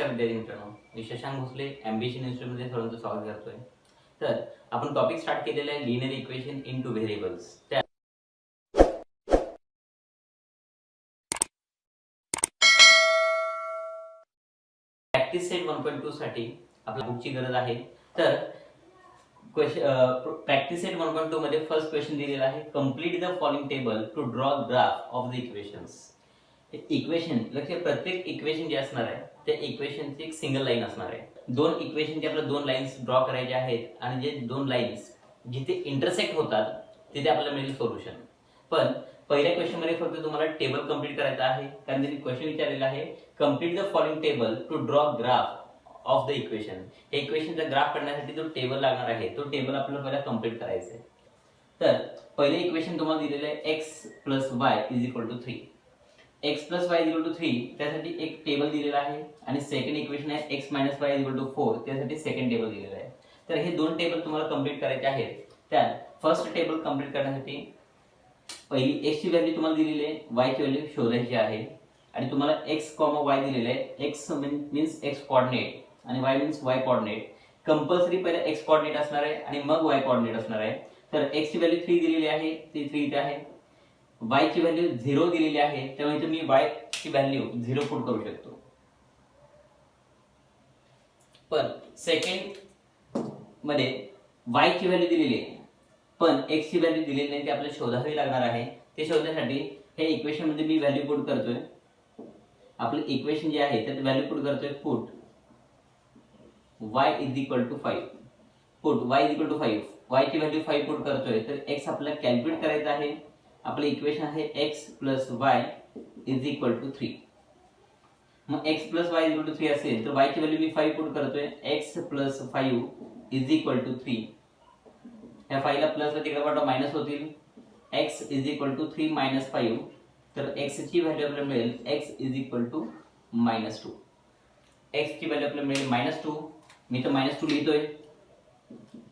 नमस्कार विद्यार्थी मित्रांनो, मी शशांक भोसले एम्बिशन इन्स्टिट्यूटमध्ये सर्वांचं स्वागत करतोय. तर आपण टॉपिक स्टार्ट केलेला आहे linear equation in two variables. त्या प्रॅक्टिस सेट 1.2 साठी आपल्या बुकची गरज आहे. तर प्रॅक्टिस सेट 1.2 मध्ये फर्स्ट क्वेश्चन दिलेला आहे, complete the following table to draw graph of the equations. Equation लक्ष, प्रत्येक इक्वेशन जे असणार आहे त्या इक्वेशनची एक सिंगल लाईन असणार आहे. दोन इक्वेशनचे आपल्याला दोन लाईन्स ड्रॉ करायचे आहेत आणि जे दोन लाईन्स जिथे इंटरसेक्ट होतात तिथे आपल्याला मिळेल सोल्युशन. पण पहिल्या क्वेश्चन मध्ये फक्त तुम्हाला टेबल कंप्लीट करायचा आहे, कारण त्यांनी क्वेश्चन विचारलेला आहे complete the following table to draw graph of the equation. हे इक्वेशनचा ग्राफ करण्यासाठी जो टेबल लागणार आहे तो टेबल आपल्याला पहिला कंप्लीट करायचा आहे. तर पहिले इक्वेशन तुम्हाला दिलेलं आहे x + y = 3. x + y = 3 त्यासाठी एक टेबल दिलेला आहे आणि सेकंड इक्वेशन आहे x - y = 4 त्यासाठी सेकंड टेबल दिलेला आहे. तर हे दोन टेबल तुम्हाला कंप्लीट करायचे आहेत. त्यात फर्स्ट टेबल कंप्लीट करण्यासाठी पहिली x ची व्हॅल्यू तुम्हाला दिलेली आहे, y ची व्हॅल्यू शोधायची आहे आणि तुम्हाला x, y दिलेले आहे. x मीन्स x कोऑर्डिनेट आणि y means y coordinate. Compulsory पहिला x कोऑर्डिनेट असणार आहे आणि मग y कोऑर्डिनेट असणार आहे. तर x ची व्हॅल्यू 3 दिलेली आहे, ती 3 इथे आहे. y ची व्हॅल्यू 0 दिलेली आहे, त्यामुळे मी y ची व्हॅल्यू 0 पुट करू शकतो. पण सेकंड मध्ये y ची व्हॅल्यू दिलेली आहे पण x ची व्हॅल्यू दिलेली नाही, ते आपल्याला शोधावी लागणार आहे. ते शोधण्यासाठी हे इक्वेशन मध्ये मी व्हॅल्यू पुट करतोय. आपले इक्वेशन जे आहे त्यात व्हॅल्यू पुट करतोय, put y = 5. Put y = 5. y ची व्हॅल्यू 5 पुट करतोय, तर x आपल्याला कॅल्क्युलेट करायचं आहे. आपले इक्वेशन आहे x + y = 3. मग x + y = 3 असेल तर y ची व्हॅल्यू मी 5 पुट करतोय, x + 5 = 3. या 5 ला प्लस ला तिकडे पाठवा, मायनस होतील. x = 3 - 5 तर x ची व्हॅल्यू आपल्याला मिळेल x = -2. x ची व्हॅल्यू आपल्याला मिळेल -2. मी तर -2 लिहितोय.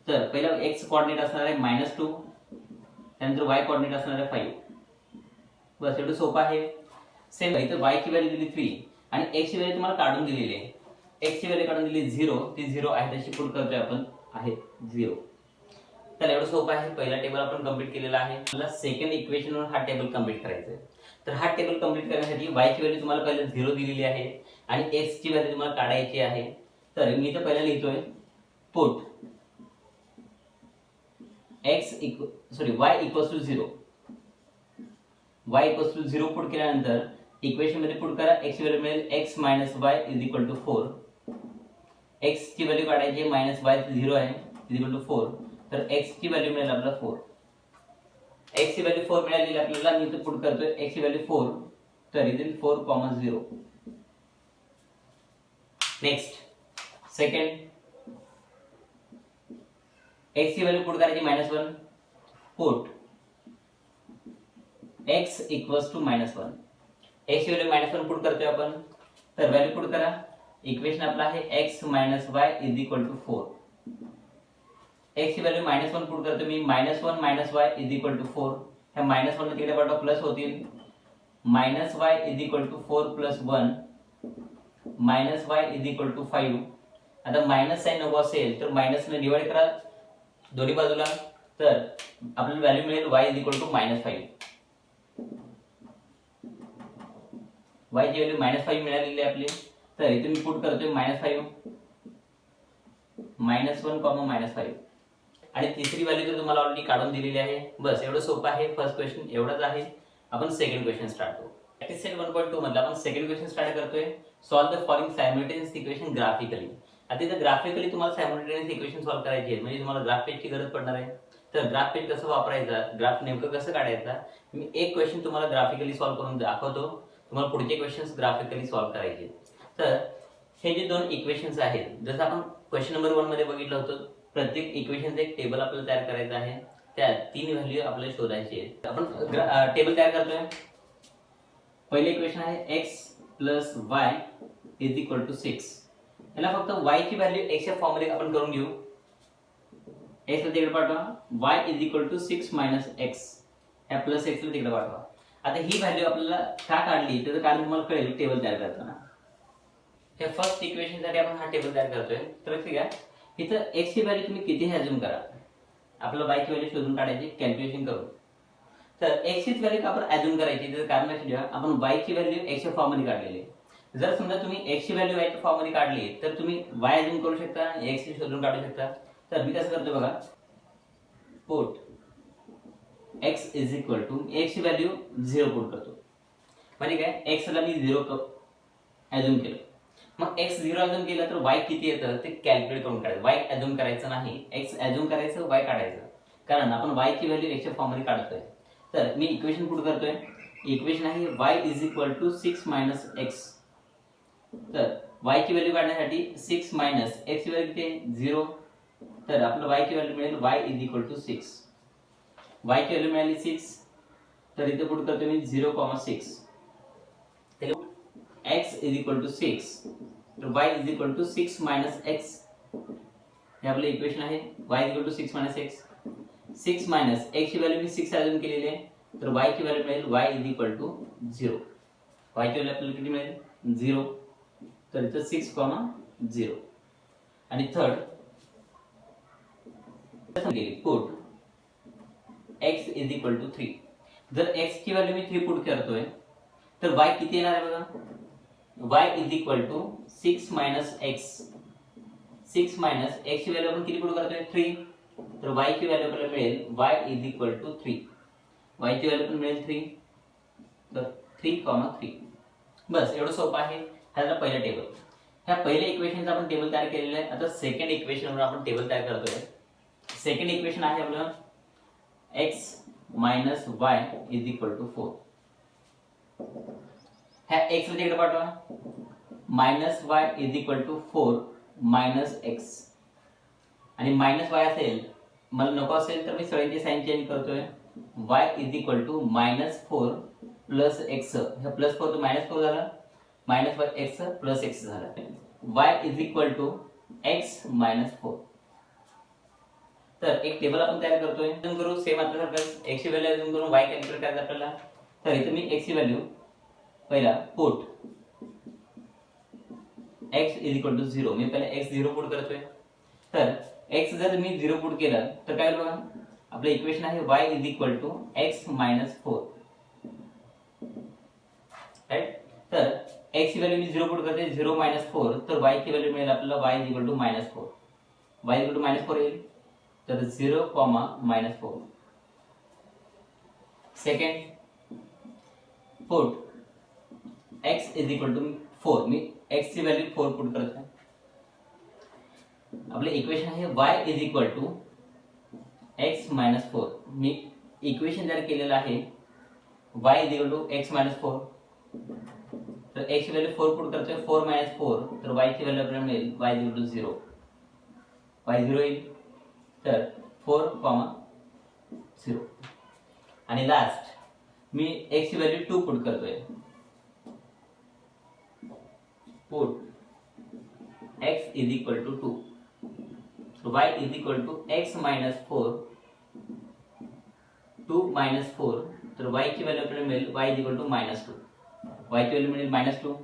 तर पहिला x कोऑर्डिनेट असणार आहे -2, त्यानंतर y कोऑर्डिनेट असणार आहे 5. बस एवढं सोपं आहे. सेम इथं y ची व्हॅल्यू दिली 3 आणि x ची व्हॅल्यू तुम्हाला काढून दिलेली आहे. x ची व्हॅल्यू काढून दिली 0, ती 0 आहे तशी पुट करतोय आपण, आहे 0. तर एवढं सोपं आहे. पहिला टेबल आपण कंप्लीट केलेला आहे. मला सेकंड इक्वेशन वर हा टेबल कंप्लीट करायचा आहे. तर हा टेबल कंप्लीट करण्यासाठी y ची व्हॅल्यू तुम्हाला पहिले 0 दिलेली आहे आणि x ची व्हॅल्यू तुम्हाला काढायची आहे. तर मी इथं पहिला लिहितोय, पुट y = 0. y = 0 पुट केल्यानंतर इक्वेशन मध्ये पुट करा, x ची व्हॅल्यू मिळेल x - y = 4. x ची व्हॅल्यू काढायची, -y 0 आहे = 4. तर x ची व्हॅल्यू मिळेल आपल्याला 4. x ची व्हॅल्यू 4 मिळालेली आपल्याला. मी इथे पुट करतोय x ची व्हॅल्यू 4, तर इथे 4, 0. नेक्स्ट सेकंड x ची व्हॅल्यू पुट करायची -1. Put x = -1. x ची व्हॅल्यू -1 पुट करतोय आपण. तर व्हॅल्यू पुट करा. इक्वेशन आपलं आहे x - y = 4. x ची व्हॅल्यू -1 पुट करतो मी, -1 - y = 4. ह्या -1 ला तिकडे पाठवा, प्लस होतील. -y = 4 + 1 -y = 5. आता मायनस साइन नको असेल तर मायनस ने डिवाइड करा दोन्ही बाजूला, तर आपल्याला व्हॅल्यू मिळेल y = -5. y ची व्हॅल्यू -5 मिळालेली आहे आपली. तर इथे मी पुट करतोय -5 -1, -5 आणि तिसरी व्हॅल्यू तर तुम्हाला ऑलरेडी काढून दिलेली आहे. बस एवढं सोपं आहे. फर्स्ट क्वेश्चन एवढाच आहे. आपण सेकंड क्वेश्चन स्टार्ट करू. प्रॅक्टिस सेट 1.2 मधला आपण सेकंड क्वेश्चन स्टार्ट करतोय, solve the following simultaneous equation graphically. आता इथं ग्राफिकली तुम्हाला सायमल्टेनियस इक्वेशन सॉल्व करायची आहे, म्हणजे तुम्हाला ग्राफ पेजची गरज पडणार आहे. तर ग्राफ पेज कसं वापरायचा, ग्राफ नेमकं कसं काढायचा, मी एक क्वेश्चन तुम्हाला ग्राफिकली सॉल्व करून दाखवतो. तुम्हाला पुढचे क्वेश्चन्स ग्राफिकली सॉल्व करायचे. तर हे जे दोन इक्वेशन्स आहेत, जसं आपण क्वेश्चन नंबर 1 मध्ये बघितलं होतं, प्रत्येक इक्वेशनचं एक टेबल आपल्याला तयार करायचं आहे. त्यात 3 व्हॅल्यू आपल्याला शोधायची आहे. आपण टेबल तयार करतोय. पहिले इक्वेशन आहे x + y = 6. याला फक्त y ची व्हॅल्यू x च्या फॉर्म मध्ये आपण करून घेऊ. x ला तिकडे पाठवा, y = 6 - x. ह्या प्लस x ला तिकडे पाठवा. आता ही व्हॅल्यू आपल्याला का काढली त्याचं कारण तुम्हाला कळेल टेबल तयार करताना. हे फर्स्ट इक्वेशन साठी आपण हा टेबल तयार करतोय. तर ठीक आहे, इथं x ची व्हॅल्यू तुम्ही कितीही अज्युम करा, आपल्याला y ची व्हॅल्यू शोधून काढायची कॅल्क्युलेशन करून. तर x ची व्हॅल्यू आपण अज्युम करायची, त्याचं कारण लक्षात ठेवा, आपण y ची व्हॅल्यू x च्या फॉर्म मध्ये काढलेली आहे. जर समजा तुम्ही x ची व्हॅल्यू y च्या फॉर्म मध्ये काढली तर तुम्ही y अज्युम करू शकता आणि x ची शोधून काढू शकता. तर मी कसं करतो बघा, put x is equal to x ची व्हॅल्यू 0 पुट करतो, म्हणजे काय x ला मी 0 अज्युम केलं. मग x 0 अज्युम केलं तर y किती येतं ते कॅल्क्युलेट करून काढायचं. y अज्युम करायचं नाही, x अज्युम करायचं, y काढायचं, कारण आपण y ची व्हॅल्यू x च्या फॉर्म मध्ये काढतोय. तर मी इक्वेशन पुट करतोय. इक्वेशन आहे y is equal to 6 minus x. तर y ची व्हॅल्यू काढण्यासाठी 6 मायनस x ची व्हॅल्यू किती 0, तर आपल्याला y ची व्हॅल्यू मिळेल y is equal to 6. y ची व्हॅल्यू मिळाली 6, तर इथे पुट करतो मी 0,6. x इज इक्वल टू 6, तर y is equal to 6 minus x. हे आपलं इक्वेशन आहे, y is equal to 6 minus x. 6 minus x ची व्हॅल्यू मी 6 अज्युम केलेली आहे, तर y ची व्हॅल्यू मिळेल y is equal to 0. y ची व्हॅल्यू आपल्याला किती मिळेल 0, तर इथं 6,0. आणि third put x is equal to 3. जर x ची व्हॅल्यू मी 3 पुट करतोय तर y किती येणार आहे बघा, y is equal to 6 minus x. 6 minus x ची व्हॅल्यू आपण किती पुट करतोय 3, तर y ची व्हॅल्यू आपल्याला मिळेल y is equal to 3. y ची व्हॅल्यू पण मिळेल 3, तर 3,3. बस एवढं सोपं आहे. हा झाला पहिला टेबल. ह्या पहिल्या इक्वेशनचा आपण टेबल तयार केलेलं आहे. आता सेकंड इक्वेशनवर आपण टेबल तयार करतोय. सेकंड इक्वेशन आहे आपलं x minus y is equal to 4. ह्या x ला तिकडे पाठवा, minus y is equal to 4 minus x. आणि मायनस y असेल, मला नको असेल तर मी सगळ्यांची साइन चेंज करतोय. y is equal to minus 4 plus x. हे प्लस 4 तर मायनस 4 झालं, मायनस x प्लस x झालं. y is equal to x minus 4. तर एक टेबल आपण तयार करतोय. अजून करू सेम आपल्यासारखं x ची व्हॅल्यू अजून करून y कॅल्क्युलेट करायचं आपल्याला. तर इथे मी x ची व्हॅल्यू पहिला put x is equal to 0. मी पहिला x 0 पुट करतोय. तर x जर मी 0 पुट केलं तर काय होईल बघा, आपलं इक्वेशन आहे y is equal to x minus 4. Right. तर x ची व्हॅल्यू मी 0 पुट करते, 0 मायनस 4, तर y ची व्हॅल्यू मिळेल आपल्याला y is equal to minus 4. y is equal to minus 4 येईल, तर 0, minus 4. Second put x is equal to 4. मी x ची व्हॅल्यू 4 पुट करतोय. आपले इक्वेशन आहे y is equal to x minus 4. मी इक्वेशन तयार केलेलं आहे y is equal to x minus 4. तर x ची व्हॅल्यू 4 पुट करतोय, 4 मायनस 4, तर y ची व्हॅल्यू आपल्याला मिळेल y is equal to 0. y 0 येईल, तर 4, 0. आणि लास्ट मी x ची व्हॅल्यू 2 पुट करतोय. Put x is equal to 2. So y is equal to x minus 4, 2 minus 4, तर y ची व्हॅल्यू आपल्याला मिळेल y is equal to minus 2. y ची व्हॅल्यू मिळेल मायनस 2,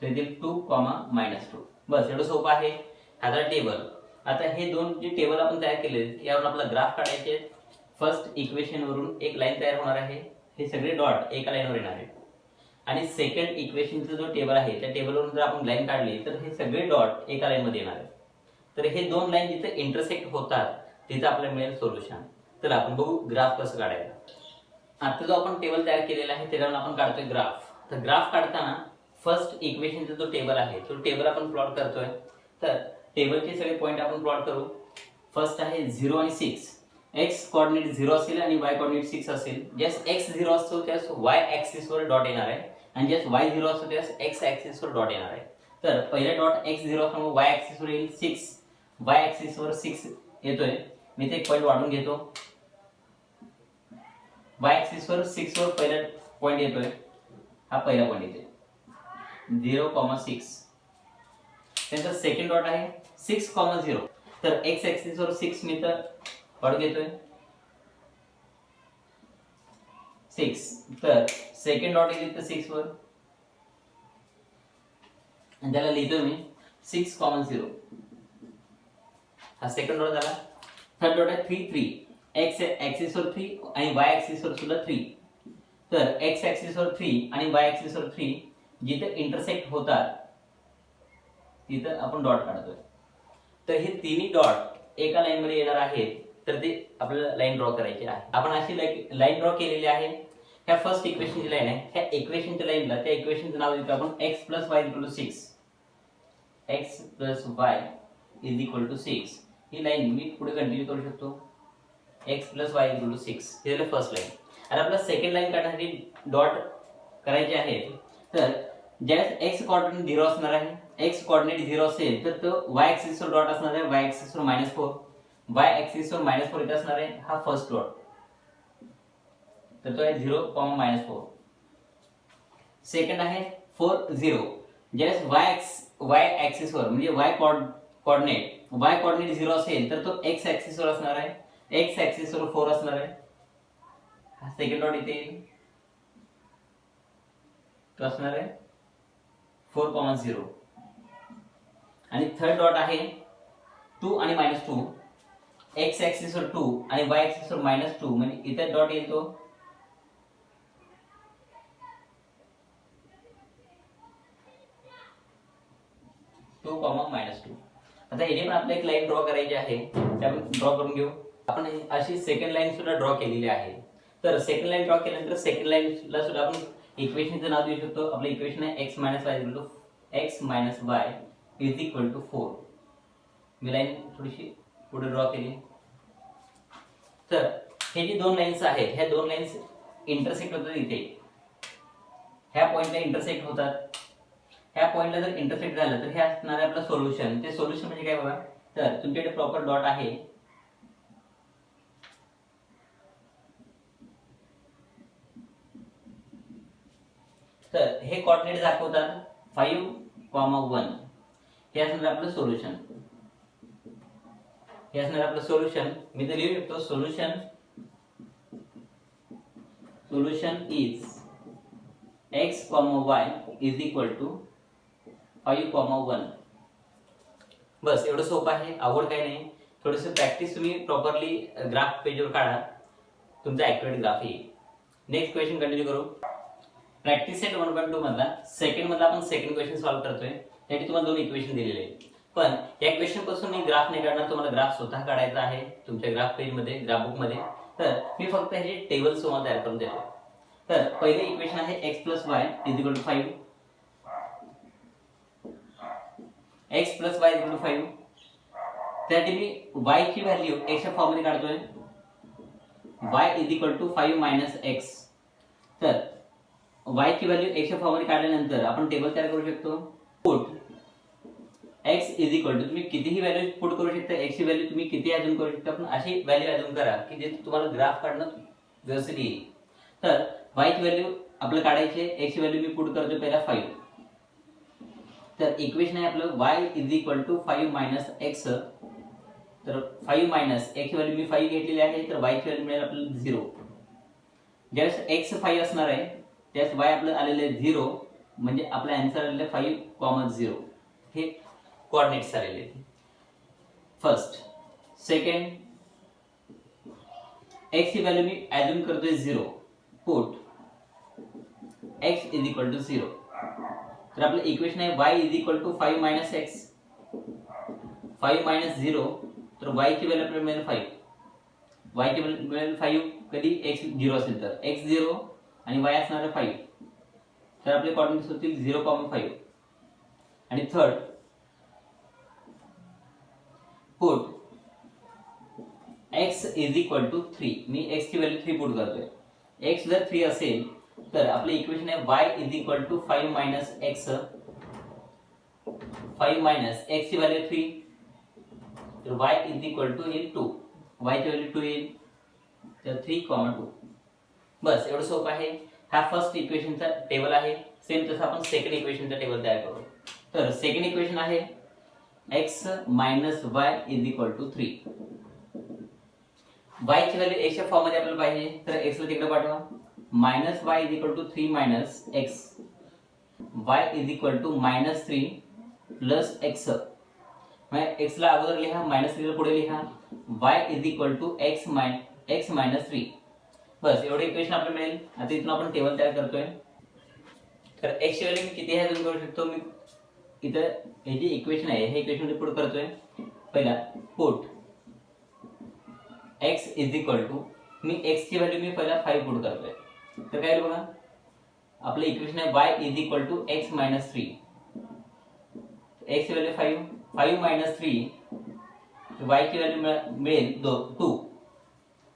तर इथे 2, मायनस 2. बस एवढं सोपं आहे. हा झाला टेबल. आता हे दोन जे टेबल आपण तयार केले यावरून आपला ग्राफ काढायचे. फर्स्ट इक्वेशन वरून एक लाईन तयार होणार आहे, हे सगळे डॉट एका लाईनवर येणार आहेत. आणि सेकंड इक्वेशनचा जो टेबल आहे त्या टेबलवरून जर आपण लाईन काढली तर हे सगळे डॉट एका लाईन मध्ये येणार आहेत. तर हे दोन लाईन जिथे इंटरसेक्ट होतात तिथे आपल्याला मिळेल सोल्युशन. तर आपण बघू ग्राफ कसं काढायचं. आता जो आपण टेबल तयार केलेला आहे त्याच्यावरून आपण काढतोय ग्राफ. तर ग्राफ काढताना फर्स्ट इक्वेशनचा जो टेबल आहे तो टेबल आपण प्लॉट करतोय. तर टेबलचे सगळे पॉइंट आपण प्लॉट करू. फर्स्ट आहे 0 आणि 6. x कोऑर्डिनेट 0 असेल आणि y कोऑर्डिनेट 6 असेल. ज्यास x 0 असतो त्यास y ऍक्सिस वर डॉट येणार आहे आणि ज्यास y 0 असतो त्यास x ऍक्सिस वर डॉट येणार आहे. तर पहिला डॉट x 0 असल्यामुळे y ऍक्सिस वर येईल 6. y ऍक्सिस वर 6 येतोय. मी इथे एक पॉइंट वाढून घेतो. y ऍक्सिस वर 6 वर पहिला पॉइंट येतोय. हा पहिला पॉइंट येते 0,6. त्यांचा सेकंड डॉट आहे 6,0. तर x ऍक्सिस वर 6 मी तर वाढून घेतोय 6. तर सेकंड डॉट येईल तर 6 वर. आणि त्याला लिहितो मी 6, 0. हा सेकंड डॉट झाला. थर्ड डॉट आहे 3, 3. एक्स ऍक्सिस वर 3 आणि वाय ऍक्सिस वर सुद्धा 3. तर एक्स ऍक्सिस वर 3 आणि वाय ऍक्सिस वर 3 जिथे इंटरसेक्ट होतात तिथं आपण डॉट काढतोय. तर हे तिन्ही डॉट एका लाईन मध्ये येणार आहेत, तर ते आपल्याला लाईन ड्रॉ करायची आहे. आपण अशी लाईन ड्रॉ केलेली आहे. ह्या फर्स्ट इक्वेशनची लाईन आहे. ह्या इक्वेशनच्या लाईनला त्या इक्वेशनचं नाव देतो आपण x + y = 6. x + y = 6. ही लाईन मी पुढे कंटिन्यू करू शकतो. x + y = 6 हे झालं फर्स्ट लाईन. आणि आपल्याला सेकंड लाईन काढण्यासाठी डॉट करायचे आहेत. तर ज्यावेळेस x कोऑर्डिनेट 0 असणार आहे, x कोऑर्डिनेट 0 असेल तर तो y ऍक्सिस वर डॉट असणार आहे, y ऍक्सिस वर -4, y ऍक्सिस वर -4 इथे असणार आहे. हा फर्स्ट डॉट, तर तो आहे 0, -4. सेकंड आहे 4, 0. ज्यावेळेस y ऍक्सिस वर म्हणजे y कोऑर्डिनेट 0 असेल तर तो x ऍक्सिस वर असणार आहे, x ऍक्सिस वर 4 असणार आहे. हा सेकंड डॉट इथे तो असणार आहे 4, 0. आणि थर्ड डॉट आहे 2 आणि -2. x ऍक्सिस वर 2 आणि y ऍक्सिस वर -2 म्हणजे इथे डॉट येतो 2, -2. आता इथे पण आपल्याला एक लाईन ड्रॉ करायची आहे, ते आपण ड्रॉ करून घेऊ. आपण अशी सेकंड लाईन सुद्धा ड्रॉ केलेली आहे. तर सेकंड लाईन ड्रॉ केल्यानंतर सेकंड लाईनला सुद्धा आपण इक्वेशनचं नाव देऊ शकतो. आपलं इक्वेशन आहे x - y = 4. मी लाईन थोडीशी पुढे ड्रॉ केली. तर हे जे दोन लाईन्स आहेत, ह्या दोन लाईन्स इंटरसेक्ट होतात इथे. ह्या पॉइंटला इंटरसेक्ट होतात. ह्या पॉइंटला जर इंटरसेक्ट झालं तर हे असणार आहे आपलं सोल्युशन. ते सोल्युशन म्हणजे काय बघा, तर तुमच्याकडे प्रॉपर डॉट आहे. तर हे कोऑर्डिनेट दाखवतात 5, 1. हे असणार आपलं सोल्युशन. हे असणार आपलं सोल्युशन. मी तर लिहू शकतो सोल्युशन इज x, y = 5, 1. बस एवढं सोपं आहे, अवघड काही नाही. थोडंसं प्रॅक्टिस तुम्ही प्रॉपरली ग्राफ पेजवर काढा, तुमचा ऍक्युरेट ग्राफ येईल. नेक्स्ट क्वेश्चन कंटिन्यू करू. प्रॅक्टिस सेट 1.2 मधला सेकंड मधला आपण सेकंड क्वेश्चन सॉल्व्ह करतोय. त्यासाठी तुम्हाला दोन इक्वेशन दिलेले आहेत. पण या क्वेश्चन पासून मी ग्राफ नाही काढणार, तुम्हाला ग्राफ स्वतः काढायचा आहे तुमच्या ग्राफ पेज मध्ये, ग्राफ बुक मध्ये. तर मी फक्त ह्याचे टेबल तुम्हाला तयार करून देतो. तर पहिले इक्वेशन आहे x + y = 5. x + y = 5. त्यासाठी मी y ची व्हॅल्यू x च्या फॉर्म मध्ये काढतोय. y = 5 - x. तर y ची व्हॅल्यू x च्या फॉर्म मध्ये काढल्यानंतर आपण टेबल तयार करू शकतो. पुट x तुम्ही कितीही व्हॅल्यू पुट करू शकता, x ची व्हॅल्यू तुम्ही किती अजून करू शकता, पण अशी व्हॅल्यू अजून करा की जे तुम्हाला ग्राफ काढणं व्यवस्थित येईल. तर y ची व्हॅल्यू आपल्याला काढायची आहे. x ची व्हॅल्यू मी पुट करतो पहिला 5. तर इक्वेशन आहे आपलं y = 5 - x. तर 5 - x ची व्हॅल्यू मी 5 घेतलेली आहे, तर y ची व्हॅल्यू मिळेल आपल्याला 0. ज्यावेळेस x 5 असणार आहे त्यास y आपलं आलेलं आहे 0, म्हणजे आपला आन्सर आलेला आहे 5, 0. हे कोऑर्डिनेट्स आलेले आहेत. फर्स्ट. सेकंड, x ची व्हॅल्यू मी अज्युम करतोय 0. Put x = 0. तर आपलं इक्वेशन आहे y = 5 - x. 5 - 0, तर y ची व्हॅल्यू आपल्याला मिळेल 5. y ची व्हॅल्यू मिळेल 5 कधी x 0 असेल तर. x 0 आणि y असणार आहे 5. तर आपले कोऑर्डिनेट्स होतील 0, 5. आणि थर्ड, पुट x = 3. मी x ची व्हॅल्यू 3 पुट करतोय. x जर 3 असेल तर आपले इक्वेशन आहे y = 5 - x. 5 - x ची व्हॅल्यू 3, तर y = 2. y ची व्हॅल्यू 2 येईल, तर 3, 2. बस एवढं सोपं आहे. हा फर्स्ट इक्वेशनचा टेबल आहे. सेम तसं आपण सेकंड इक्वेशनचा टेबल तयार करू. तर सेकंड इक्वेशन आहे x - y = 3. y ची व्हॅल्यू x च्या फॉर्म मध्ये आपल्याला पाहिजे, तर x ला तिकडे पाठवा. -y = 3 - x. y = -3 plus x, x ला अगोदर लिहा, मायनस 3 ला पुढे लिहा, y is equal to x minus 3. बस एवढे इक्वेशन आपल्याला मिळेल. आता इथून आपण टेबल तयार करतोय. तर एक्स ची व्हॅल्यू मी किती आहे अजून करू शकतो. मी इथं हे जे इक्वेशन आहे हे इक्वेशन पुट करतोय. पहिला put x is equal to, मी एक्स ची व्हॅल्यू मी पहिला 5 पुट करतोय. तर काय बघा, आपलं इक्वेशन आहे y is equal to x minus 3. X ची व्हॅल्यू 5 मायनस 3, y ची व्हॅल्यू मिळेल 2.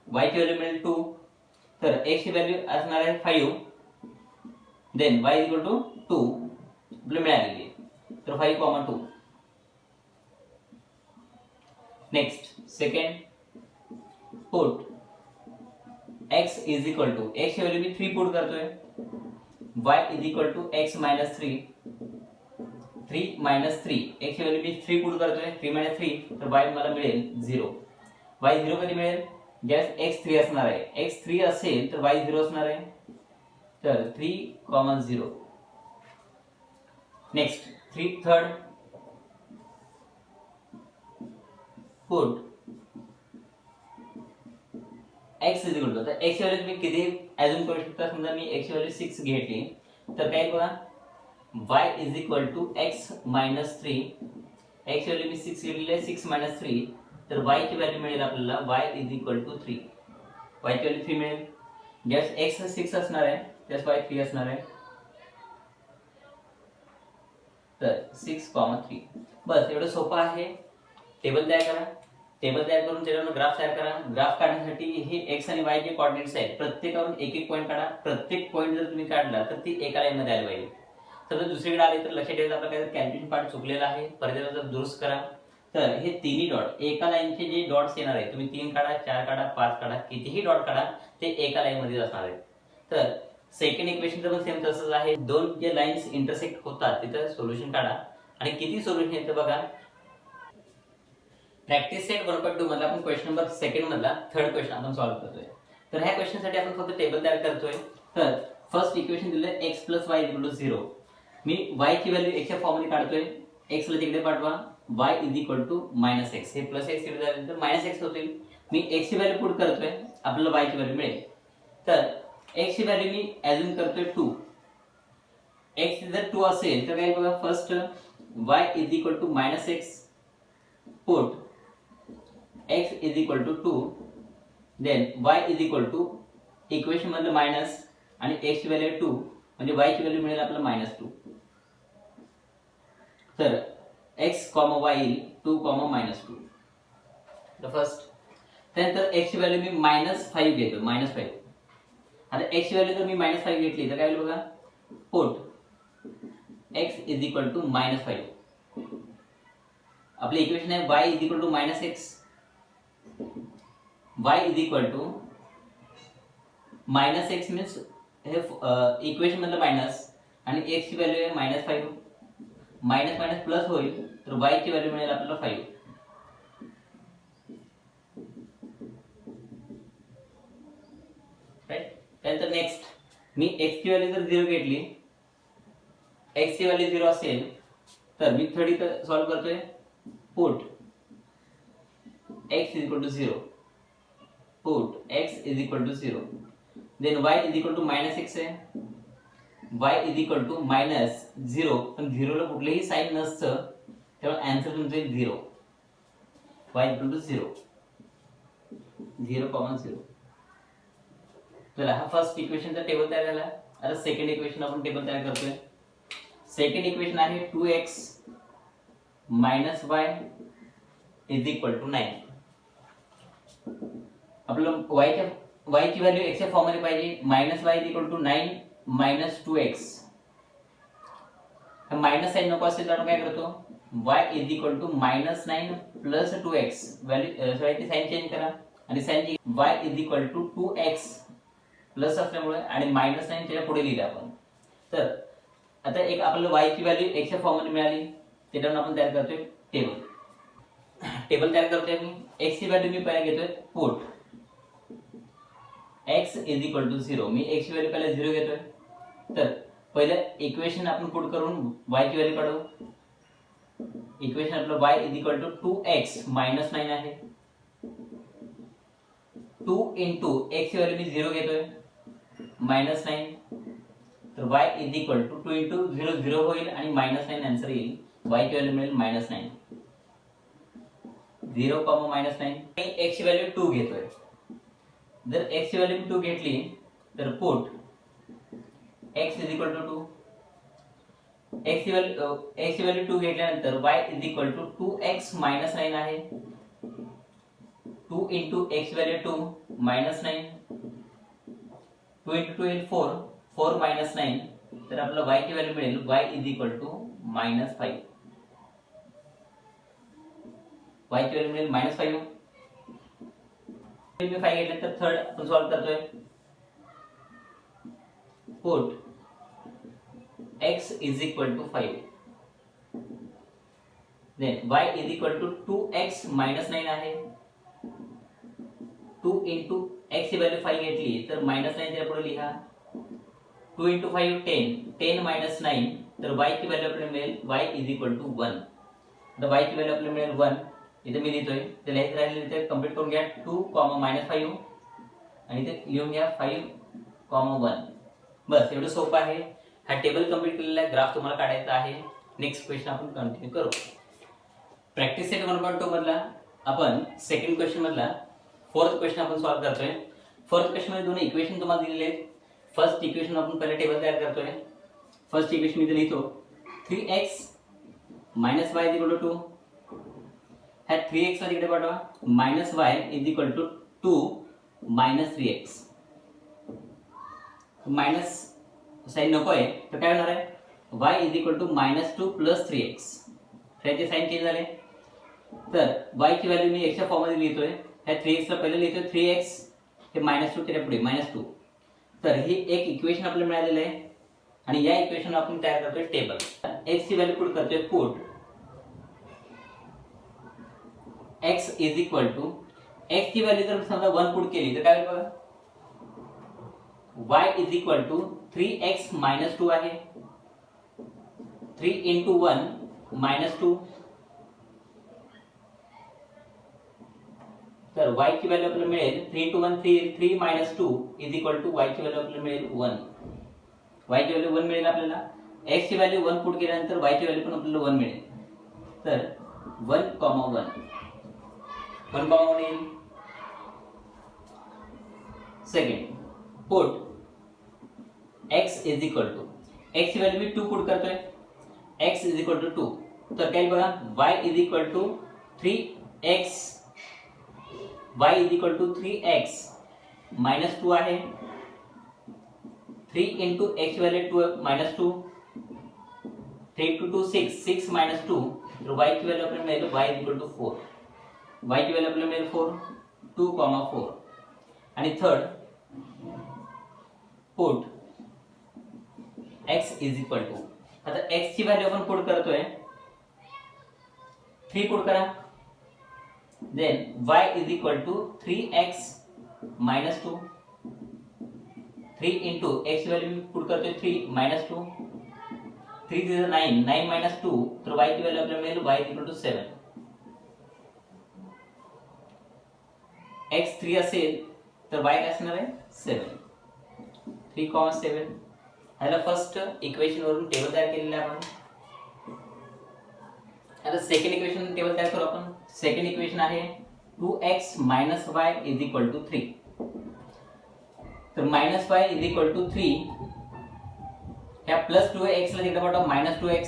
y ची व्हॅल्यू मिळेल 2. तर x ची व्हॅल्यू असणार आहे 5, then y is equal to 2 आपल्याला मिळालेली आहे. तर 5, 2. Next second put x is equal to, x ची व्हॅल्यू मी 3 पुट करतोय. y is equal to x minus 3 minus 3, x ची व्हॅल्यू मी 3 पुट करतोय. 3 मायनस 3, तर y मला मिळेल 0. y 0 कधी मिळेल, ज्यावेळेस x 3 असणार आहे. x 3 असेल तर y 0 असणार आहे. तर 3, 0. Next third put x is equal to, तर x ची व्हॅल्यू तुम्ही किती अजून करू शकता. समजा मी x ची व्हॅल्यू 6 घेतली, तर काय बघा, y is equal to x minus 3. x ची व्हॅल्यू मी 6 घेतलेली आहे, 6 मायनस 3, तर y ची व्हॅल्यू मिळेल आपल्याला y is equal to 3. y ची व्हॅल्यू 3 मिळेल. ज्यावेळेस x 6 असणार आहे त्यावेळेस y 3 असणार आहे. तर 6, 3. बस एवढं सोपं आहे. टेबल तयार करा. टेबल तयार करून त्याच्यावर ग्राफ तयार करा. ग्राफ काढण्यासाठी हे एक्स आणि वाय जे कोऑर्डिनेट्स आहेत प्रत्येकावरून एक एक पॉईंट काढा. प्रत्येक पॉईंट जर तुम्ही काढला तर ती एका लाईन मध्ये आली पाहिजे. तर जर दुसरीकडे आले तर लक्षात ठेवायचं आपला काही कॅल्क्युलेशन पार्ट चुकलेला आहे, परत दुरुस्त करा. तर हे तिन्ही डॉट एका लाईनचे जे डॉट्स येणार आहे, तुम्ही 3 काढा, 4 काढा, 5 काढा, कितीही डॉट काढा, ते एका लाईन मध्ये असणार आहे. तर सेकंड इक्वेशनचं पण सेम तसंच आहे. दोन जे लाईन्स इंटरसेक्ट होतात तिथं सोल्युशन काढा आणि किती सोल्युशन येतं बघा. प्रॅक्टिस सेट 1.2 मधला आपण क्वेश्चन नंबर सेकंड मधला थर्ड क्वेश्चन आपण सॉल्व्ह करतोय. तर ह्या क्वेश्चन साठी आपण फक्त टेबल तयार करतोय. तर फर्स्ट इक्वेशन दिलं x plus y equal to 0. मी y ची व्हॅल्यू x च्या फॉर्म मध्ये काढतोय. x ला तिकडे पाठवा, y is equal to minus x. हे प्लस एक्स तिकडे झाले तर मायनस एक्स होतील. मी x ची व्हॅल्यू पुट करतोय, आपल्याला y ची व्हॅल्यू मिळेल. तर x ची व्हॅल्यू मी अज्युम करतोय 2. x जर 2 असेल तर काय बघा, first y is equal to minus x, put x is equal to 2, then y is equal to equation मधलं मायनस आणि x ची व्हॅल्यू 2 म्हणजे y ची व्हॅल्यू मिळेल आपल्याला मायनस 2. तर x, y येईल 2, मायनस 2. The first. त्यानंतर x ची व्हॅल्यू मी मायनस 5 घेतो, मायनस 5. आता x ची व्हॅल्यू जर मी मायनस 5 घेतली तर काय होईल बघा, put x is equal to minus 5. आपले इक्वेशन आहे y is equal to minus x, y is equal to minus x means हे इक्वेशन मधलं मायनस आणि x ची व्हॅल्यू आहे मायनस 5. मायनस मायनस प्लस होईल तर y ची व्हॅल्यू मिळेल आपल्याला 5. राईट. त्यानंतर नेक्स्ट मी x ची व्हॅल्यू जर 0 घेतली, x ची व्हॅल्यू 0 असेल तर मी थर्ड इथं सॉल्व्ह करतोय. Put x is equal to 0, put x is equal to 0, then y is equal to minus x आहे, y is equal to minus 0, पण 0 ला कुठलेही साइन नसतं तेव्हा आन्सर तुमचं येईल 0. y equal to 0, 0, 0. चला हा फर्स्ट इक्वेशनचा टेबल तयार झाला. आता सेकंड इक्वेशन आपण टेबल तयार करतोय. सेकंड इक्वेशन आहे 2x minus y is equal to 9. आपलं y ची व्हॅल्यू x च्या फॉर्म मध्ये पाहिजे. Minus y is equal to 9 minus 2x. Minus sign नको असेल तर काय करतो, y is equal to minus 9 plus 2x. Value sign change करा आणि sign y is equal to 2x plus असल्यामुळे आणि मायनस 9 त्याच्या पुढे लिहिलं आपण. तर आता एक आपल्याला y ची व्हॅल्यू x च्या फॉर्म मध्ये मिळाली, त्याच्यावरून आपण तयार करतोय टेबल. टेबल तयार करतोय मी. x ची व्हॅल्यू मी पहिला घेतोय, put x is equal to 0. मी x ची व्हॅल्यू पहिला 0 घेतोय. तर पहिलं इक्वेशन आपण पुट करून y ची व्हॅल्यू काढू. इक्वेशन आपलं y is equal to 2x minus 9 आहे. 2 इंटू x ची व्हॅल्यू मी 0 घेतोय मायनस 9, तर y is equal to 2 into 0 0 होईल आणि मायनस 9 आन्सर येईल. y ची व्हॅल्यू मिळेल मायनस 9. 0, मायनस 9. x ची व्हॅल्यू 2 घेतोय. जर x ची व्हॅल्यू 2 घेतली तर put x is equal to 2. x ची व्हॅल्यू 2 घेतल्यानंतर y is equal to 2x minus 9 आहे. 2 इंटू x ची व्हॅल्यू 2 मायनस 9. 2 इंटू 2 येईल 4. 4 मायनस 9, तर आपल्याला y ची व्हॅल्यू मिळेल y is equal to minus 5. y ची व्हॅल्यू मिळेल मायनस 5. मी 5 घेतल्यानंतर थर्ड आपण सॉल्व करतोय. Put x is equal to 5. Then y is equal to 2x minus 9 आहे. 2 into x ची व्हॅल्यू 5 घेतली तर मायनस 9 च्या पुढे लिहा. 2 into 5 10. 10 minus 9, तर y ची व्हॅल्यू आपल्याला मिळेल y is equal to 1. तर y ची व्हॅल्यू आपल्याला मिळेल 1. इथे मी लिहितोय, तर लिहायचं राहिले इथे कंप्लीट करून घ्या. 2, मायनस 5 आणि इथे लिहून घ्या 5, 1. बस एवढं सोपं आहे. हा टेबल कंप्लीट केलेला आहे. ग्राफ तुम्हाला काढायचा आहे. नेक्स्ट क्वेश्चन आपण कंटिन्यू करू. प्रॅक्टिस सेट 1.2 मधला आपण सेकंड क्वेश्चन मधला फोर्थ क्वेश्चन आपण सॉल्व करतोय. फोर्थ क्वेश्चन मध्ये दोन इक्वेशन तुम्हाला दिलेले आहेत. फर्स्ट इक्वेशन आपण पहिले टेबल तयार करतोय. फर्स्ट इक्वेशन मी लिहितो 3x minus y is equal to 2. ह्या 3x ला तिकडे पाठवा. Minus y is equal to 2 minus 3x. Minus sign नको आहे तर काय होणार आहे y is equal to minus 2 plus 3x. त्याचे साइन चेंज झाले, तर y ची व्हॅल्यू मी x च्या फॉर्म मध्ये लिहितोय. ह्या 3x ला पहिले लिहितोय 3x हे मायनस 2 त्याच्या पुढे मायनस 2. तर ही एक इक्वेशन आपल्याला मिळालेलं आहे आणि या इक्वेशन आपण तयार करतोय टेबल. x ची व्हॅल्यू पुट करतोय. Put x is equal to x ची व्हॅल्यू जर समजा 1 पुट केली तर काय होईल बघा. y is equal to 3x minus 2 आहे. 3 इंटू 1 मायनस 2, तर y ची व्हॅल्यू आपल्याला मिळेल 3 into 1 3 minus 2 is equal to y ची व्हॅल्यू आपल्याला मिळेल 1. y ची व्हॅल्यू 1 मिळेल आपल्याला. x ची व्हॅल्यू 1 पुट केल्यानंतर y ची व्हॅल्यू पण आपल्याला 1 मिळेल. तर 1,1 1,1 येईल. Second put x is equal to x ची व्हॅल्यू मी 2 पुट करतोय. x इज इक्वल टू 2, तर काय बघा y is equal to 3x. y is equal to 3x minus 2 आहे. 3 into x value 2 minus 2. 3 two 2 6, 6 minus 2, तर y ची value आपल्याला मिळेल y is equal to 4. y ची व्हॅल्यू आपल्याला मिळेल 4, 2,4. आणि third put x is equal to, आता x ची व्हॅल्यू आपण पुट करतोय 3 पुट करा. Then y is equal to 3x minus 2. 3 into x value put करतोय 3 मायनस 2. 3 इज 9, 9 मायनस 2, तर y ची व्हॅल्यू आपल्याला मिळेल y is equal to 7. x 3 असेल तर y काय असणार आहे 7. 3,7. ह्याला फर्स्ट इक्वेशन वरून टेबल तयार केलेलं आहे आपण. आता सेकंड इक्वेशन टेबल तयार करू आपण. सेकंड इक्वेशन आहे 2x minus y is equal to 3. तर minus y is equal to 3. ह्या प्लस 2x ला तिकडे पाठवा minus 2x.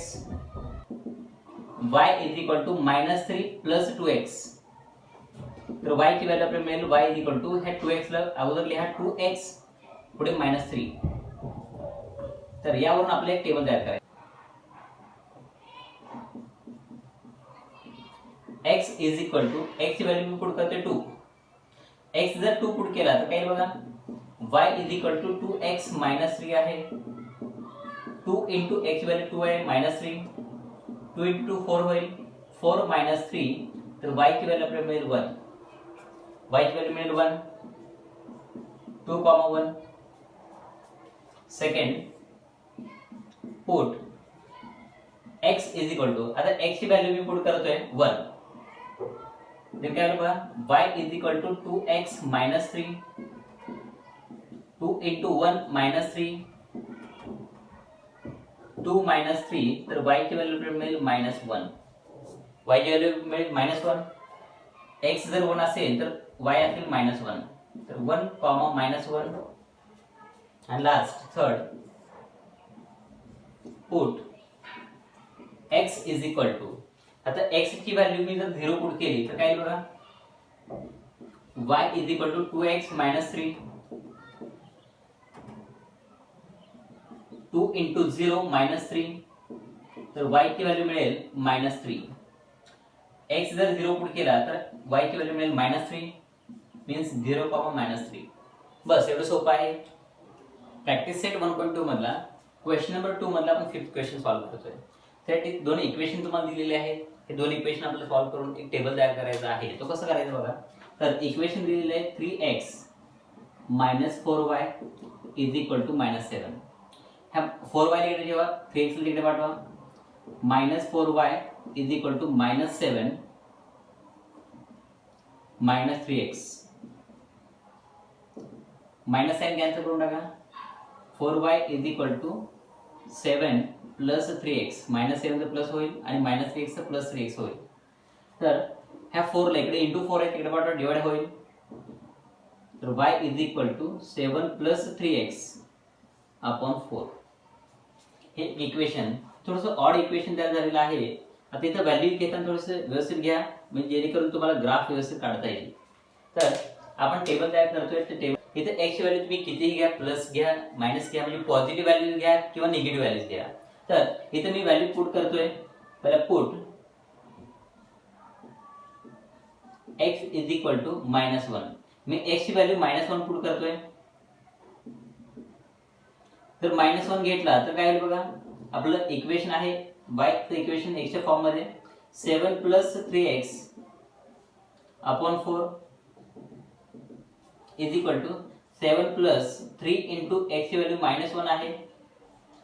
y is equal to minus 3 plus 2x. तर y ची व्हॅल्यू आपल्याला मिळेल y इज इक्वल टू ह्या 2x ला अगोदर लिहा 2x पुढे मायनस 3. तर यावरून आपले एक टेबल तयार करायचं. x is equal to x ची व्हॅल्यू मी पुट करते 2. x जर 2 पुट केला तर काय बघा y is equal to 2x minus 3 आहे. 2 इंटू x व्हॅल्यू 2 आहे मायनस 3. 2 इंटू 2 4 होईल. 4 मायनस 3, तर y ची व्हॅल्यू आपल्याला मिळेल 1. y ची व्हॅल्यू मिळेल 1, 2,1. Second put x is equal to, आता x ची व्हॅल्यू मी पुट करतोय 1, तर काय होईल बघा, y is equal to 2x minus 3, 2 into 1 minus 3, 2 minus 3, तर y ची व्हॅल्यू मिळेल मायनस 1, y ची व्हॅल्यू मिळेल मायनस 1, x जर 1 असेल तर y असेल मायनस 1, तर 1 कॉमा मायनस 1, आणि last third put x is equal to, आता x ची व्हॅल्यू मी जर 0 पुट केली तर काय येईल बघा, y is equal to 2x minus 3, 2 into 0 minus 3, तर y ची व्हॅल्यू मिळेल मायनस 3, x जर 0 पुट केला तर y ची व्हॅल्यू मिळेल मायनस 3, मीन्स 0 कॉमा मायनस 3. बस एवढं सोपं आहे. प्रॅक्टिस सेट 1.2 मधला क्वेश्चन नंबर 2 मधला आपण फिफ्थ क्वेश्चन सॉल्व्ह करतोय. त्यासाठी दोन इक्वेशन तुम्हाला दिलेले आहेत, हे दोन इक्वेशन आपल्याला सॉल्व्ह करून एक टेबल तयार करायचा आहे. तो कसं करायचं बघा, तर इक्वेशन दिलेलं आहे 3x minus 4y is equal to minus 7. ह्या 4y इकडे ठेवा, 3x इकडे पाठवा, minus 4y is equal to minus 7 minus 3x, minus sign cancel करून टाका, 4y is equal to 7 plus 3x, minus 7 चा प्लस होईल आणि मायनस 3x चा प्लस 3x होईल. तर ह्या 4 ला इकडे इंटू 4 आहे तिकडे पाठवा, डिवाइड होईल, तर y is equal to 7 plus 3x upon 4. हे इक्वेशन थोडंसं ऑड इक्वेशन तयार झालेलं आहे. आता इथं व्हॅल्यू घेताना थोडंसं व्यवस्थित घ्या, म्हणजे जेणेकरून तुम्हाला ग्राफ व्यवस्थित काढता येईल. तर आपण टेबल तयार करतोय, ते टेबल इथे x ची व्हॅल्यू तुम्ही कितीही घ्या, प्लस घ्या, मायनस घ्या, म्हणजे पॉझिटिव्ह व्हॅल्यू घ्या किंवा निगेटिव्ह व्हॅल्यूज घ्या. तर इथे मी व्हॅल्यू पुट करतोय, पहिला put x is equal to minus 1, मी x ची व्हॅल्यू मायनस 1 पुट करतोय, तर मायनस 1 घेतला तर काय होईल बघा, आपलं इक्वेशन आहे y चं इक्वेशन x च्या फॉर्म मध्ये 7 plus 3x upon 4 is equal to 7 plus 3 into x ची व्हॅल्यू मायनस 1 आहे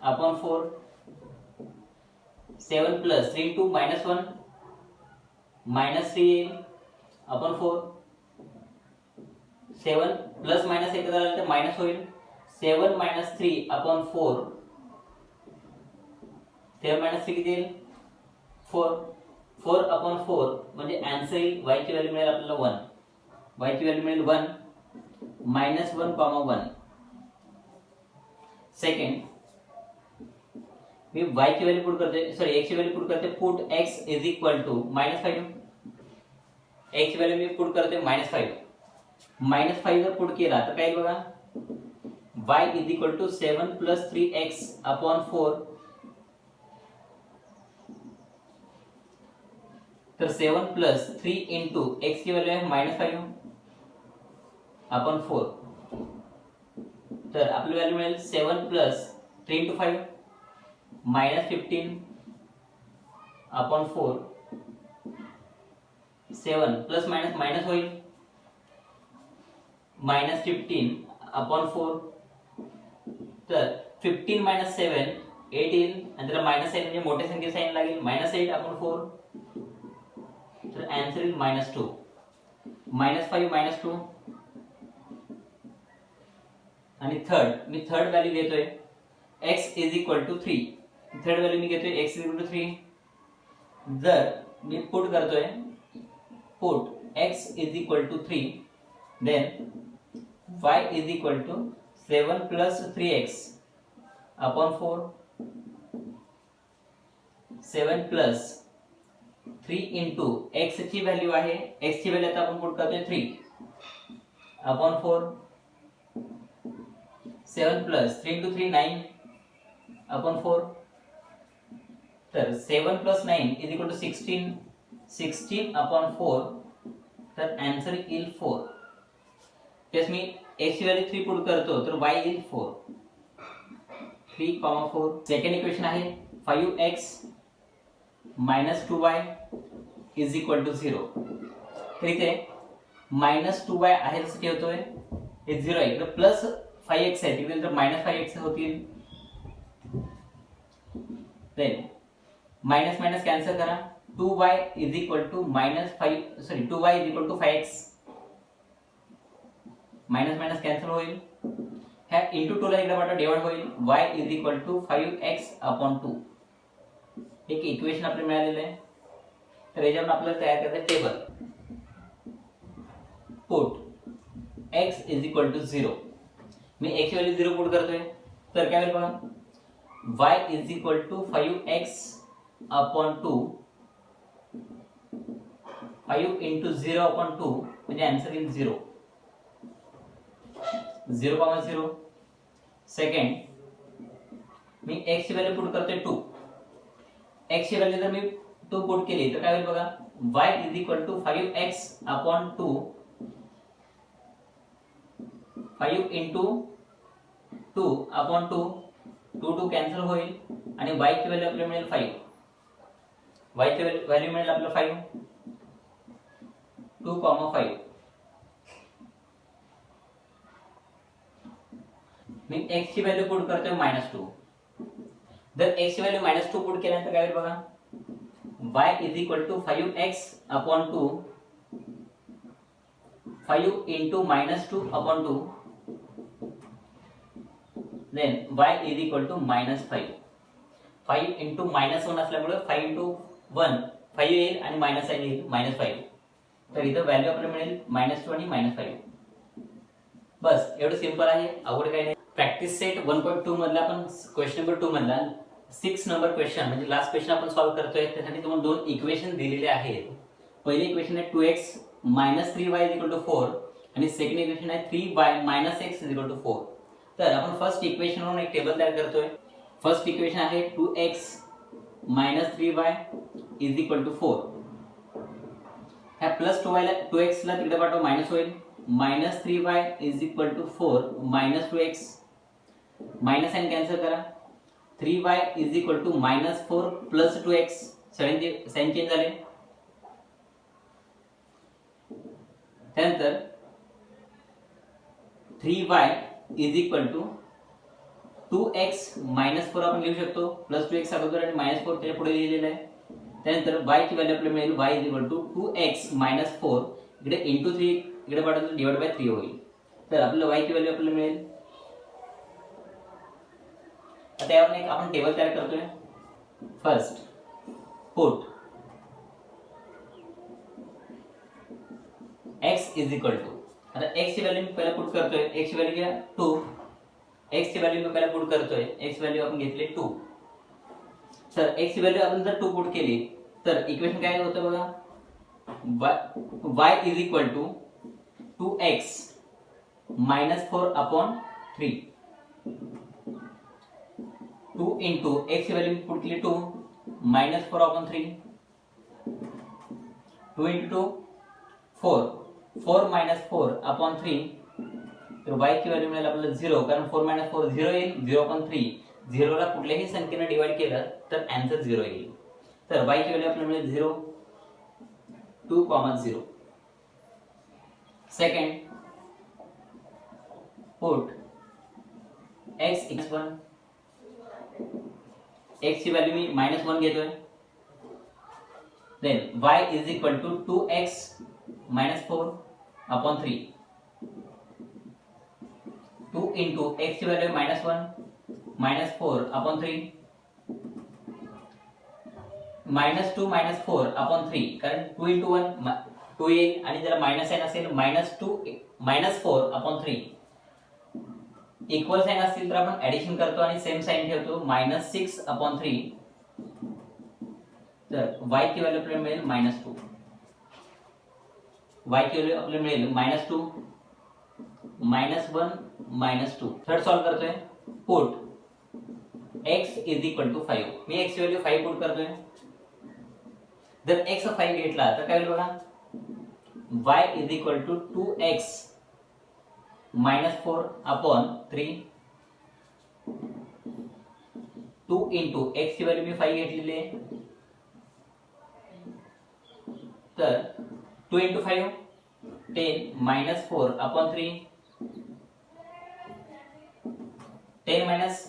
upon 4, 7 plus 3 into minus 1 minus 3 येईल अपॉन 4, 7 प्लस मायनस एकत्र आलं तर मायनस होईल, 7 मायनस 3 अपॉन 4, 7 मायनस 3 किती येईल 4, 4 अपॉन 4 म्हणजे आन्सर येईल, y ची व्हॅल्यू मिळेल आपल्याला 1, y ची व्हॅल्यू मिळेल 1 मायनस 1 कॉमा 1. सेकंड मी y ची व्हॅल्यू पुट करते, सॉरी x ची व्हॅल्यू पुट करते, put x is equal to minus 5, x ची व्हॅल्यू मी पुट करते मायनस 5, मायनस 5 जर पुट केला तर काय बघा, y is equal to 7 plus 3x upon 4, तर 7 प्लस 3 इंटू x ची व्हॅल्यू आहे मायनस 5 अपॉन 4, तर आपली व्हॅल्यू मिळेल 7 plus 3 into 5 minus 15 upon 4, 7 plus minus minus होईल, मायनस 15 अपॉन 4, तर 15 मायनस 7 8 येईल, आणि त्याला मायनस साइन म्हणजे मोठ्या संख्येचे साइन लागेल, मायनस 8 अपॉन 4, तर आन्सर येईल मायनस 2, मायनस 5 मायनस 2. आणि मी थर्ड व्हॅल्यू घेतोय x is equal to 3, third value मी घेतोय x इज इक्वल टू 3. जर मी पुट करतोय, put x is equal to 3, then y is equal to 7 plus 3x upon 4, 7 plus 3 into x ची value आहे, x ची value आता आपण पुट करतोय 3 अपॉन 4, 7 प्लस 3 इंटू 3 9 अपॉन 4, तर 7 plus 9 is equal to 16, 16 upon 4, तर आन्सर येईल 4. तेच मी x ची व्हॅल्यू 3 पुट करतो तर y येईल 4, 3,4. सेकंड इक्वेशन आहे 5x minus 2y is equal to 0. तर इथे मायनस 2y आहे तसं ठेवतोय, हे 0 आहे, इकडे प्लस 5x आहे, तिकडे तर मायनस 5x होतील. देन माइनस माइनस कॅन्सल करा, 2y is equal to -5 2y is equal to 5x, minus minus cancel होईल, ह्या इंटू 2 ला इकडे पाठवा डिवाइड होईल, y is equal to 5x upon 2. एक इक्वेशन आपल्याला मिळालेलं आहे. तर याच्यावर आपल्याला तयार करायचं table. Put x is equal to 0. मी x ची व्हॅल्यू 0 पुट करतोय, तर काय होईल बघा, y is equal to 5x upon 2, 5 into 0 upon 2 म्हणजे आन्सर येईल 0. 0,0. सेकंड, मी x ची व्हॅल्यू पुट करतोय 2. x ची व्हॅल्यू जर मी 2 पुट केली तर काय होईल बघा, y is equal to 5x upon 2, 5 into 2 upon 2, 2 cancel होईल आणि y ची व्हॅल्यू आपल्याला मिळेल 5. y ची व्हॅल्यू मिळेल आपल्याला 5, 2,5. मी x ची व्हॅल्यू पुट करतोय -2. जर x ची व्हॅल्यू -2 पुट केल्यानंतर काय होईल बघा, y is equal to 5x upon 2, 5 into -2 upon 2, then y is equal to -5. 5 into -1 असल्यामुळे 5 इंटू 1 5 येईल आणि मायनस साइन येईल -5. तर इथं व्हॅल्यू आपल्याला मिळेल -2 आणि -5. बस एवढं सिंपल आहे, अवघड काही नाही. प्रॅक्टिस सेट 1.2 मधला आपण क्वेश्चन नंबर 2 मधला 6 नंबर क्वेश्चन म्हणजे लास्ट क्वेश्चन आपण सॉल्व्ह करतोय. त्यासाठी तुम्हाला दोन इक्वेशन दिलेले आहेत. पहिली इक्वेशन आहे 2x - 3y 4 आणि सेकंड इक्वेशन आहे 3y - x 4. तर आपण फर्स्ट इक्वेशन वरून एक टेबल तयार करतोय. फर्स्ट इक्वेशन आहे 2x - 3y 4. ह्या प्लस 2x ला तिकडे पाठवा, मायनस होईल, -3y 4 -2x, minus sign cancel करा, 3y -4 plus 2x, sign change झाले. त्यानंतर 3y 2x -4 आपण लिहू शकतो, प्लस 2x अगोदर आणि -4 त्याच्या पुढे लिहिलेलं आहे. त्यानंतर y ची व्हॅल्यू आपल्याला मिळेल y 2x - 4, इकडे इंटू 3 इकडे पाठवतो डिवाइड बाय 3 होईल. तर आपल्याला y ची व्हॅल्यू आपल्याला मिळेल. आता यावर एक आपण टेबल तयार करतोय. First put x is equal to, आता x ची व्हॅल्यू मी पहिला पुट करतोय, x ची व्हॅल्यू घ्या 2, x ची व्हॅल्यू मी पहिला पुट करतोय, x व्हॅल्यू आपण घेतली 2. तर x ची व्हॅल्यू आपण जर 2 पुट केली तर इक्वेशन काय होतं बघा, y is equal to 2x -4 upon 3, 2 into x ची व्हॅल्यू पुट केली 2 -4 अपॉन 3, 2 इंटू 4 4 -4 अपॉन 3. तर y ची व्हॅल्यू मिळेल आपल्याला 0, कारण 4 - 4 0 येईल, 0 अपॉन 3, 0 ला कुठल्याही संख्येने डिवाइड केलं तर आन्सर 0 येईल. तर y ची व्हॅल्यू आपल्याला मिळेल 0, 2,0. Second put x equals 1, x ची व्हॅल्यू मी -1 घेतोय, then y is equal to 2x -4 upon 3, 2 into x ची व्हॅल्यू -1 -4 अपॉन 3, -2 -4 अपॉन 3, कारण 2 इंटू 1 2 येईल आणि जर मायनस साइन असेल -2 -4 अपॉन 3. इक्वल साइन असतील तर आपण ऍडिशन करतो आणि सेम साइन ठेवतो, -6 अपॉन 3. तर y ची व्हॅल्यू आपल्याला मिळेल -2, y ची व्हॅल्यू आपल्याला मिळेल -2 -1 -2. थर्ड सॉल्व करतोय. Put x is equal to 5. मी x ची व्हॅल्यू 5 पुट करतोय. जर x 5 घेतला तर काय होईल बघा, y is equal to 2x -4 upon 3, 2 into x ची व्हॅल्यू मी 5 घेतलेली आहे, तर 2 into 5 10 -4 upon 3, 10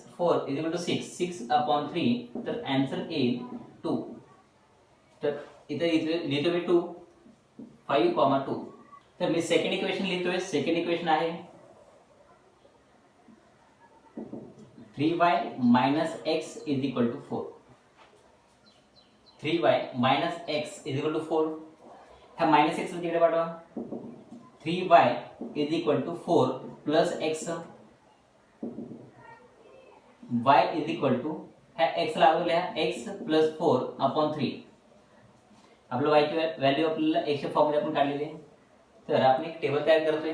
- 4 is equal to 6, 6 upon 3, तर आन्सर येईल 2. तर इथे लिहितो मी 2 5, 2. तर मी सेकंड इक्वेशन लिहितोय. सेकंड इक्वेशन आहे 3y minus x is equal to 4. 3y minus x is equal to 4. हा मायनस एक्स तिकडे पाठवा. 3y is equal to 4 plus x. y is equal to ह्या x ला लिहा x plus 4 upon 3. आपलं y ची value आपल्याला x च्या फॉर्म मध्ये आपण काढलेली आहे. तर आपण एक टेबल तयार करतोय.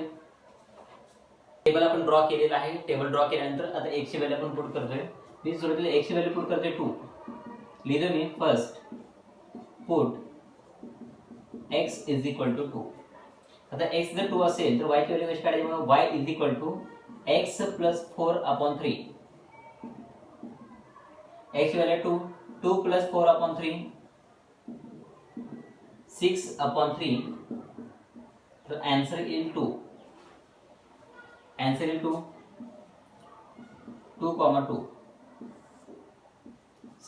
टेबल आपण ड्रॉ केलेला आहे. टेबल ड्रॉ केल्यानंतर आता x ची व्हॅल्यू आपण पुट करतोय. मी सुरुवातीला x ची व्हॅल्यू पुट करतोय 2. लिहितो मी first put x is equal to 2. आता x जर 2 असेल तर y ची व्हॅल्यू कशी काढायची? मग y is equal to x plus 4 upon 3. x ची व्हॅल्यू 2 plus 4 upon 3 6 upon 3. तर आन्सर येईल 2. आन्सर येईल 2 2, 2.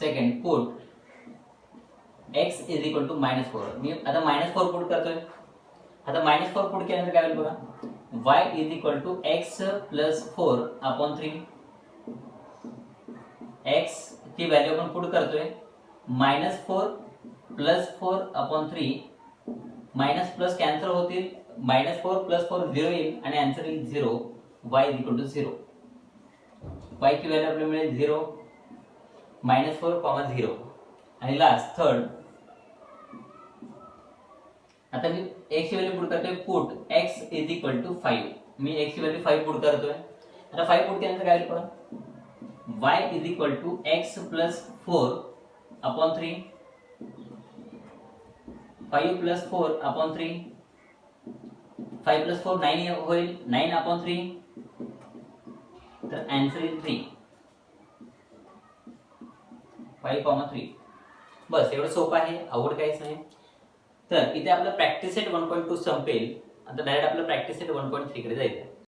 Second put x is equal to -4. मी आता -4 पुट करतोय. आता -4 पुट केल्यानंतर काय होईल बघा. y is equal to x plus 4 upon 3. x ची व्हॅल्यू आपण पुट करतोय. -4 plus 4 upon 3. Minus plus cancel होतील. -4 plus 4 0 येईल आणि आन्सर येईल 0. y is equal to 0. y ची व्हॅल्यू आपल्याला मिळेल 0 -4, 0. आणि लास्ट थर्ड आता मी x ची व्हॅल्यू पुट करतोय. Put x is equal to 5. मी x ची व्हॅल्यू 5 पुट करतोय. आता 5 पुट केल्यानंतर काय होईल बघा. y is equal to x plus 4 upon 3. 5 plus 4 upon 3. 5 plus 4 9 होईल. 9 upon 3. तर आन्सर इज 3. 5, 3. बस एवढं सोपं आहे. अवघड काहीच नाही. तर इथे आपलं प्रॅक्टिस सेट 1.2 संपेल. आता डायरेक्ट आपलं प्रॅक्टिस सेट 1.3 कडे जाईल.